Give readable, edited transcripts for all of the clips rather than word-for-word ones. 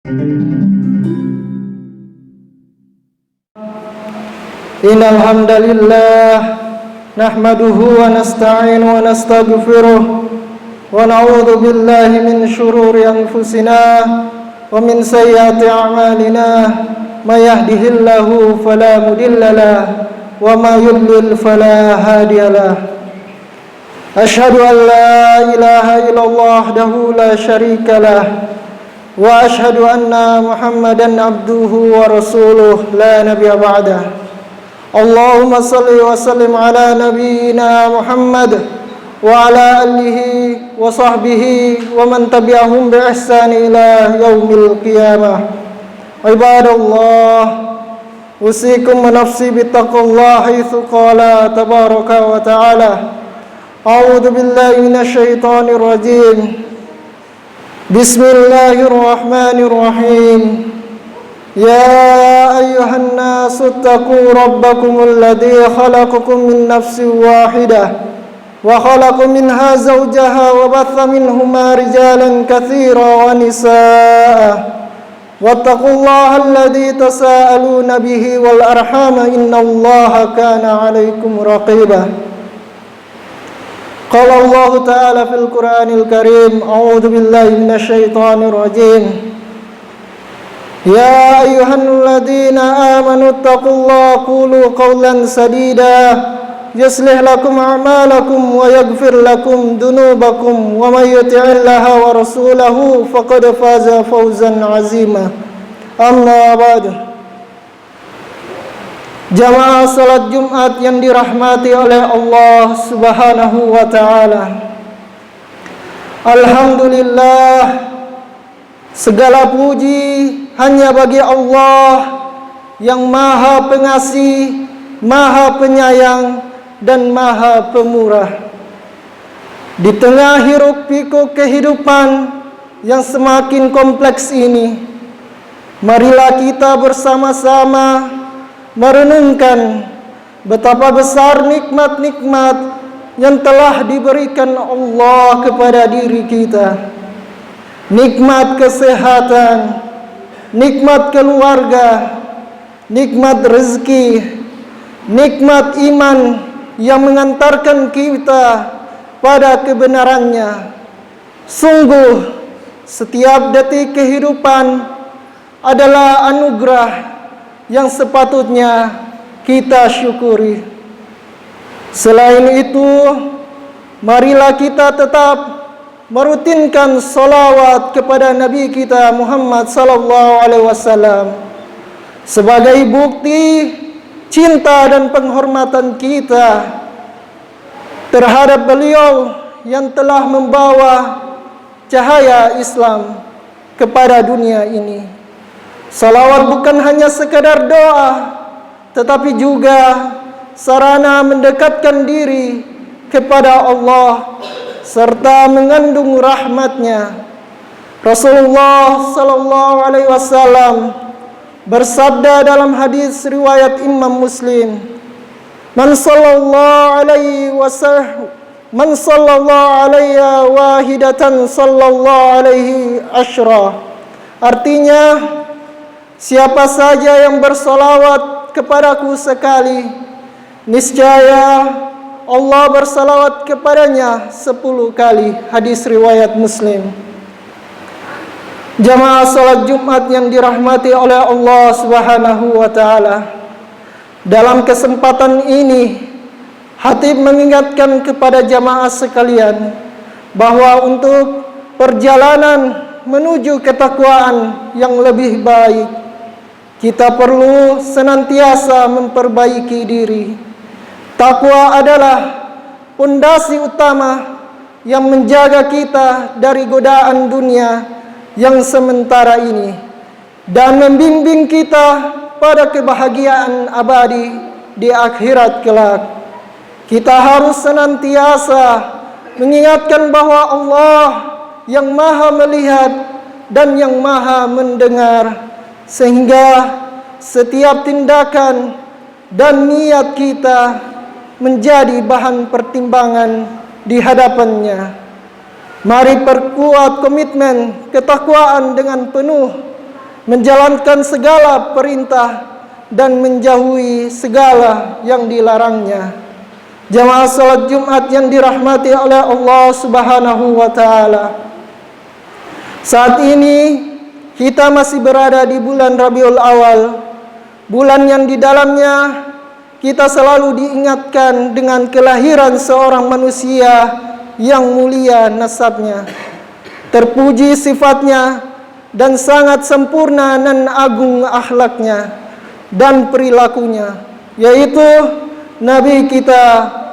Innal hamdalillah nahmaduhu wa nasta'inu wa nastaghfiruh wa na'udzu billahi min shururi anfusina wa min sayyiati a'malina may yahdihillahu fala mudilla lahu wa may yudlil fala hadiya lahu. Asyhadu an la ilaha illallah wahdahu la syarika lah wa asyhadu anna Muhammadan abduhu wa rasuluh la nabiyya ba'dah. Allahumma salli wa sallim ala nabiyyina Muhammad wa ala alihi wa sahbihi wa man tabi'ahum bi ihsan ila yaumil qiyamah. Ibadallah, usikum wa nafsi bittaqwallah haitsu qala tabaraka wa ta'ala. A'udzu billahi minasy syaithanir rajim. Bismillahirrahmanirrahim. Ya ayyuhan nasu attaqu rabbakumul ladzi khalaqakum min nafsin wahidah wa khalaqa minha zawjaha wa batha minhuma rijalan katsiran wa nisaa'a wattaqullaha alladzi tasaaluna bihi wal arhama innallaha kana 'alaikum raqiba. Qala Allah ta'ala fil Qur'anil Karim, a'udzu billahi minasy syaithanir rajim. Ya ayyuhalladzina amanu taqullaha qulu qawlan sadida yuslih lakum a'malakum wa yaghfir lakum dunubakum wa may yuti'illaha wa rasulahu faqad faza fawzan 'azima. Amma ba'du. Jamaah salat Jumat yang dirahmati oleh Allah Subhanahu wa taala. Alhamdulillah, segala puji hanya bagi Allah yang Maha Pengasih, Maha Penyayang, dan Maha Pemurah. Di tengah hiruk-pikuk kehidupan yang semakin kompleks ini, marilah kita bersama-sama merenungkan betapa besar nikmat-nikmat yang telah diberikan Allah kepada diri kita. Nikmat kesehatan, nikmat keluarga, nikmat rezeki, nikmat iman yang mengantarkan kita pada kebenarannya. Sungguh, setiap detik kehidupan adalah anugerah yang sepatutnya kita syukuri. Selain itu, marilah kita tetap merutinkan salawat kepada Nabi kita Muhammad sallallahu alaihi wasallam sebagai bukti cinta dan penghormatan kita terhadap beliau yang telah membawa cahaya Islam kepada dunia ini. Salawat bukan hanya sekadar doa, tetapi juga sarana mendekatkan diri kepada Allah serta mengandung rahmatnya. Rasulullah sallallahu alaihi wasallam bersabda dalam hadis riwayat Imam Muslim, Man sallallahu alaihi wahidatan sallallahu alaihi asyra. Artinya, siapa saja yang bersalawat kepadaku sekali, niscaya Allah bersalawat kepadanya 10 kali. Hadis riwayat Muslim. Jamaah salat Jumat yang dirahmati oleh Allah Subhanahu wa taala. Dalam kesempatan ini, khatib mengingatkan kepada jamaah sekalian bahwa untuk perjalanan menuju ketakwaan yang lebih baik, kita perlu senantiasa memperbaiki diri. Takwa adalah pondasi utama yang menjaga kita dari godaan dunia yang sementara ini dan membimbing kita pada kebahagiaan abadi di akhirat kelak. Kita harus senantiasa mengingatkan bahwa Allah yang Maha melihat dan yang Maha mendengar, sehingga setiap tindakan dan niat kita menjadi bahan pertimbangan di hadapannya. Mari perkuat komitmen ketakwaan dengan penuh menjalankan segala perintah dan menjauhi segala yang dilarangnya. Jamaah salat Jumat yang dirahmati oleh Allah Subhanahu wa taala. Saat ini kita masih berada di bulan Rabiul Awal, bulan yang di dalamnya kita selalu diingatkan dengan kelahiran seorang manusia yang mulia nasabnya, terpuji sifatnya, dan sangat sempurna dan agung akhlaknya dan perilakunya, yaitu Nabi kita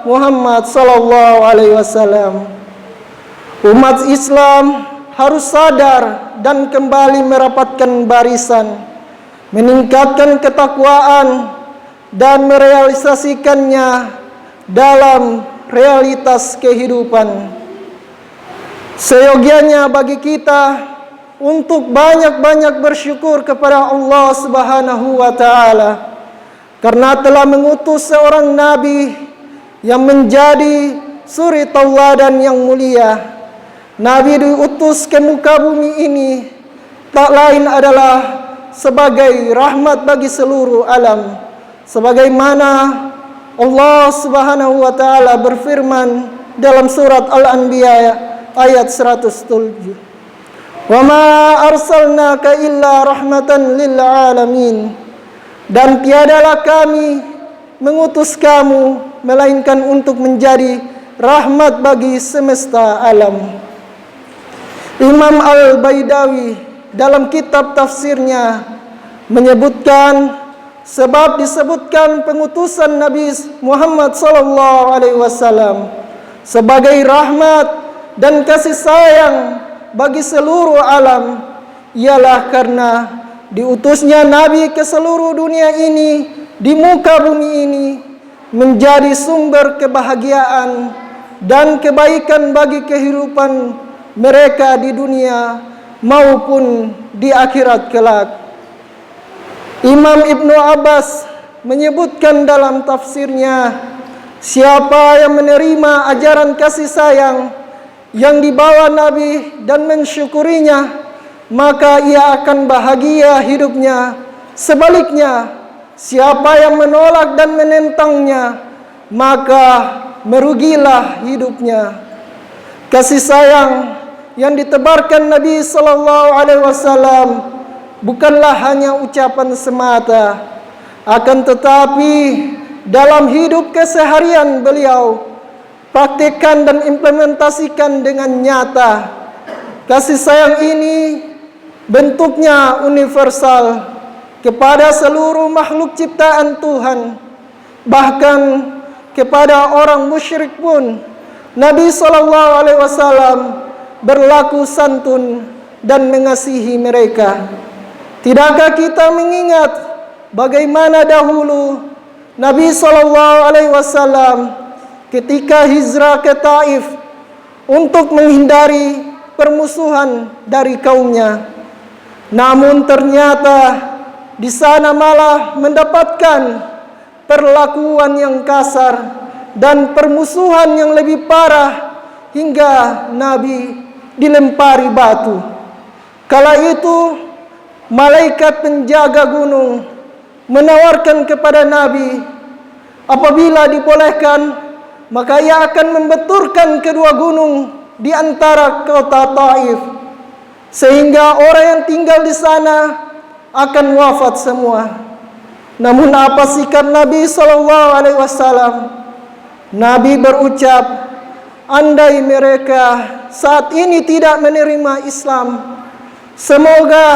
Muhammad sallallahu alaihi wasallam. Umat Islam harus sadar dan kembali merapatkan barisan, meningkatkan ketakwaan dan merealisasikannya dalam realitas kehidupan. Seyogianya bagi kita untuk banyak-banyak bersyukur kepada Allah Subhanahu wa taala karena telah mengutus seorang nabi yang menjadi suri tauladan yang mulia. Nabi diutus ke muka bumi ini tak lain adalah sebagai rahmat bagi seluruh alam, sebagaimana Allah Subhanahu wa taala berfirman dalam surat Al-Anbiya ayat 107. Wa ma arsalnaka illa rahmatan lil alamin. Dan tiadalah kami mengutus kamu melainkan untuk menjadi rahmat bagi semesta alam. Imam Al-Baidawi dalam kitab tafsirnya menyebutkan sebab disebutkan pengutusan Nabi Muhammad sallallahu alaihi wasallam sebagai rahmat dan kasih sayang bagi seluruh alam ialah karena diutusnya Nabi ke seluruh dunia ini, di muka bumi ini, menjadi sumber kebahagiaan dan kebaikan bagi kehidupan mereka di dunia maupun di akhirat kelak. Imam Ibnu Abbas menyebutkan dalam tafsirnya, siapa yang menerima ajaran kasih sayang yang dibawa Nabi dan mensyukurinya, maka ia akan bahagia hidupnya. Sebaliknya, siapa yang menolak dan menentangnya, maka merugilah hidupnya. Kasih sayang yang ditebarkan Nabi sallallahu alaihi wasallam bukanlah hanya ucapan semata, akan tetapi dalam hidup keseharian beliau praktikkan dan implementasikan dengan nyata. Kasih sayang ini bentuknya universal kepada seluruh makhluk ciptaan Tuhan, bahkan kepada orang musyrik pun Nabi SAW berlaku santun dan mengasihi mereka. Tidakkah kita mengingat bagaimana dahulu Nabi SAW ketika hijrah ke Taif untuk menghindari permusuhan dari kaumnya, namun ternyata di sana malah mendapatkan perlakuan yang kasar dan permusuhan yang lebih parah hingga Nabi dilempari batu. Kala itu malaikat penjaga gunung menawarkan kepada Nabi, apabila dibolehkan maka ia akan membenturkan kedua gunung di antara kota Taif, sehingga orang yang tinggal di sana akan wafat semua. Namun apa sikap Nabi SAW? Nabi berucap, andai mereka saat ini tidak menerima Islam, semoga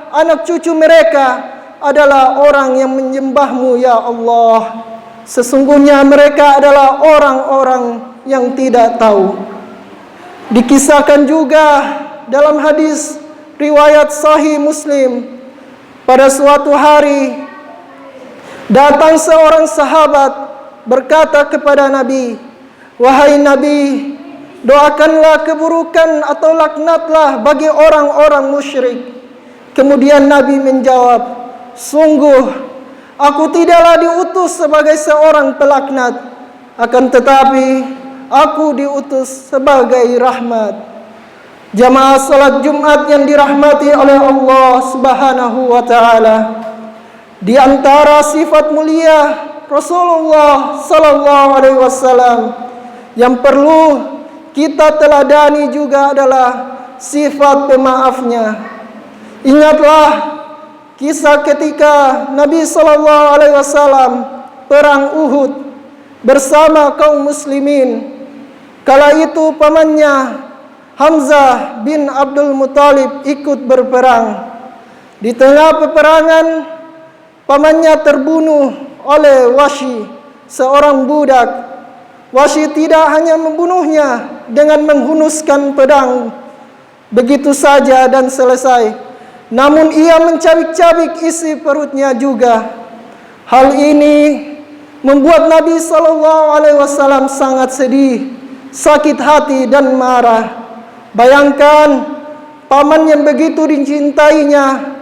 anak cucu mereka adalah orang yang menyembahmu ya Allah. Sesungguhnya mereka adalah orang-orang yang tidak tahu. Dikisahkan juga dalam hadis riwayat Sahih Muslim, pada suatu hari datang seorang sahabat berkata kepada Nabi, wahai Nabi, doakanlah keburukan atau laknatlah bagi orang-orang musyrik. Kemudian Nabi menjawab, sungguh aku tidaklah diutus sebagai seorang pelaknat, akan tetapi aku diutus sebagai rahmat. Jamaah salat Jumat yang dirahmati oleh Allah Subhanahu wa taala, di antara sifat mulia Rasulullah sallallahu alaihi wasallam yang perlu kita teladani juga adalah sifat pemaafnya. Ingatlah kisah ketika Nabi sallallahu alaihi wasallam perang Uhud bersama kaum muslimin. Kala itu pamannya Hamzah bin Abdul Muthalib ikut berperang. Di tengah peperangan, pamannya terbunuh oleh Wahsy, seorang budak. Wahsy tidak hanya membunuhnya dengan menghunuskan pedang begitu saja dan selesai, namun ia mencabik-cabik isi perutnya juga. Hal ini membuat Nabi SAW sangat sedih, sakit hati dan marah. Bayangkan paman yang begitu dicintainya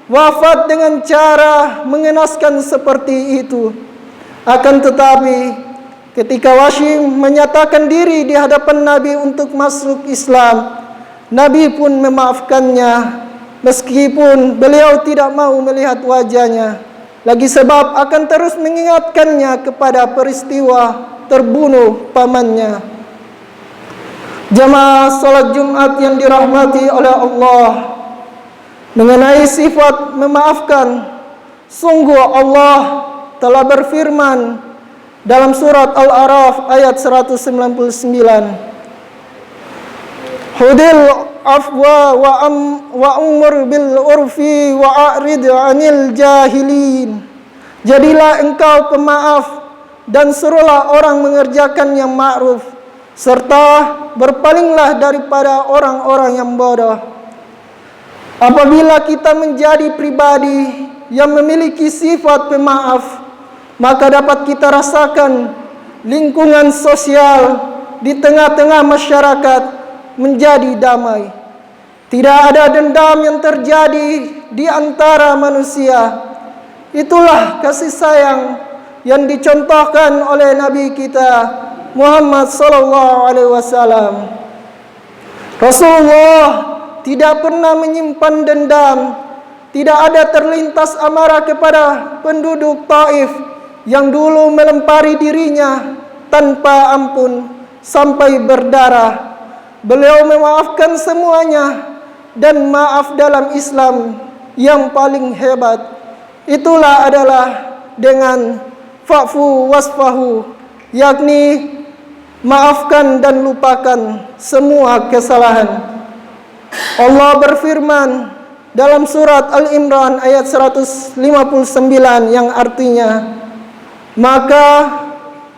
wafat dengan cara mengenaskan seperti itu. Akan tetapi ketika Wahsy menyatakan diri di hadapan Nabi untuk masuk Islam, Nabi pun memaafkannya meskipun beliau tidak mau melihat wajahnya lagi, sebab akan terus mengingatkannya kepada peristiwa terbunuh pamannya. Jamaah salat Jumat yang dirahmati oleh Allah, mengenai sifat memaafkan, sungguh Allah telah berfirman dalam surat Al-A'raf ayat 199, Hudil afwa wa umur bil urfi wa a'rid 'anil jahilin. Jadilah engkau pemaaf dan suruhlah orang mengerjakan yang ma'ruf, serta berpalinglah daripada orang-orang yang bodoh. Apabila kita menjadi pribadi yang memiliki sifat pemaaf, maka dapat kita rasakan lingkungan sosial di tengah-tengah masyarakat menjadi damai. Tidak ada dendam yang terjadi di antara manusia. Itulah kasih sayang yang dicontohkan oleh Nabi kita Muhammad sallallahu alaihi wasallam. Rasulullah tidak pernah menyimpan dendam. Tidak ada terlintas amarah kepada penduduk Taif yang dulu melempari dirinya tanpa ampun sampai berdarah. Beliau memaafkan semuanya, dan maaf dalam Islam yang paling hebat itulah adalah dengan fa'fu wasfahu, yakni maafkan dan lupakan semua kesalahan. Allah berfirman dalam surat Al-Imran ayat 159 yang artinya, maka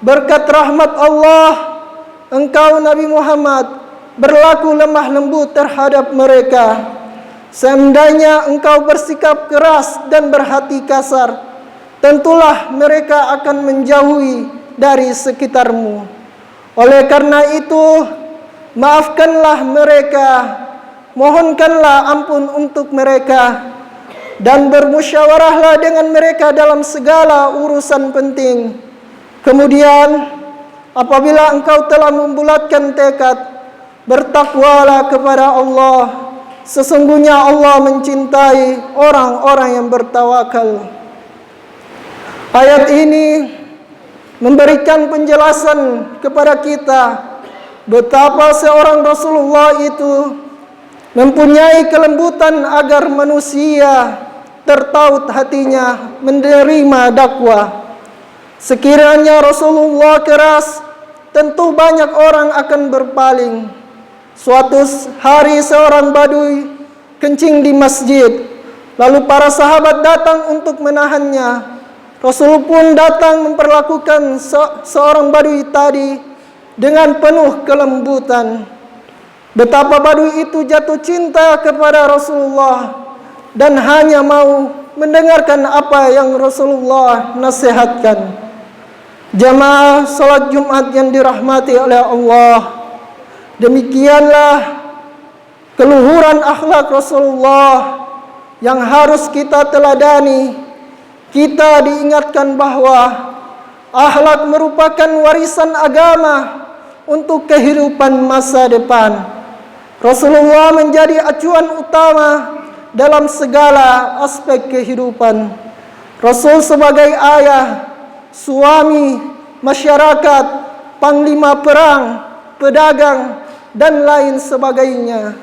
berkat rahmat Allah engkau Nabi Muhammad berlaku lemah lembut terhadap mereka. Seandainya engkau bersikap keras dan berhati kasar, tentulah mereka akan menjauhi dari sekitarmu. Oleh karena itu, maafkanlah mereka, mohonkanlah ampun untuk mereka, dan bermusyawarahlah dengan mereka dalam segala urusan penting. Kemudian, apabila engkau telah membulatkan tekad, bertakwalah kepada Allah. Sesungguhnya Allah mencintai orang-orang yang bertawakal. Ayat ini memberikan penjelasan kepada kita betapa seorang Rasulullah itu mempunyai kelembutan agar manusia tertaut hatinya menerima dakwah. Sekiranya Rasulullah keras, tentu banyak orang akan berpaling. Suatu hari seorang badui kencing di masjid, lalu para sahabat datang untuk menahannya. Rasul pun datang memperlakukan seorang badui tadi dengan penuh kelembutan. Betapa badui itu jatuh cinta kepada Rasulullah dan hanya mau mendengarkan apa yang Rasulullah nasihatkan. Jamaah salat Jumat yang dirahmati oleh Allah, demikianlah keluhuran akhlak Rasulullah yang harus kita teladani. Kita diingatkan bahwa akhlak merupakan warisan agama untuk kehidupan masa depan. Rasulullah menjadi acuan utama dalam segala aspek kehidupan. Rasul sebagai ayah, suami, masyarakat, panglima perang, pedagang, dan lain sebagainya.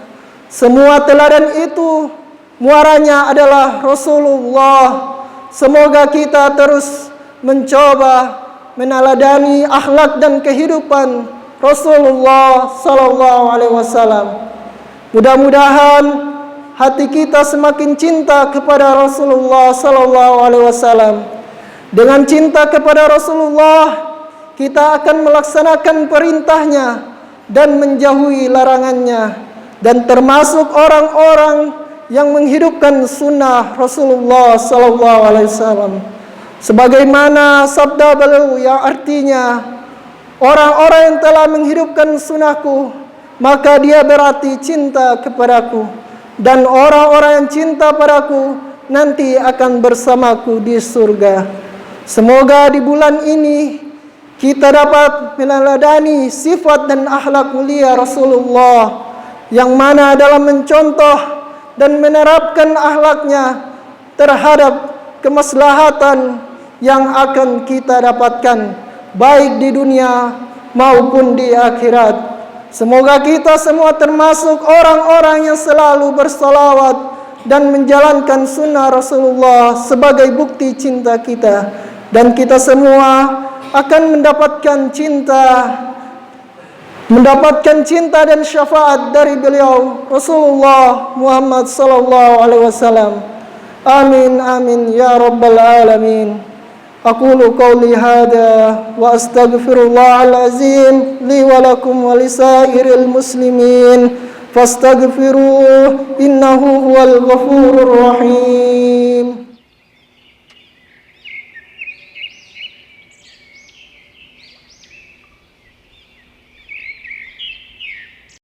Semua teladan itu muaranya adalah Rasulullah. Semoga kita terus mencoba meneladani akhlak dan kehidupan Rasulullah sallallahu alaihi wasallam. Mudah-mudahan hati kita semakin cinta kepada Rasulullah sallallahu alaihi wasallam. Dengan cinta kepada Rasulullah, kita akan melaksanakan perintahnya dan menjauhi larangannya, dan termasuk orang-orang yang menghidupkan sunnah Rasulullah sallallahu alaihi wasallam. Sebagaimana sabda beliau yang artinya, orang-orang yang telah menghidupkan sunnahku, maka dia berarti cinta kepadaku, dan orang-orang yang cinta padaku nanti akan bersamaku di surga. Semoga di bulan ini kita dapat meneladani sifat dan akhlak mulia Rasulullah, yang mana dalam mencontoh dan menerapkan akhlaknya terhadap kemaslahatan yang akan kita dapatkan baik di dunia maupun di akhirat. Semoga kita semua termasuk orang-orang yang selalu bersalawat dan menjalankan sunnah Rasulullah sebagai bukti cinta kita, dan kita semua akan mendapatkan cinta dan syafaat dari beliau Rasulullah Muhammad sallallahu alaihi wasallam. Amin amin ya rabbal alamin. أقول قولي هذا وأستغفر الله العظيم لي ولكم ولسائر المسلمين فاستغفروه إنه هو الغفور الرحيم.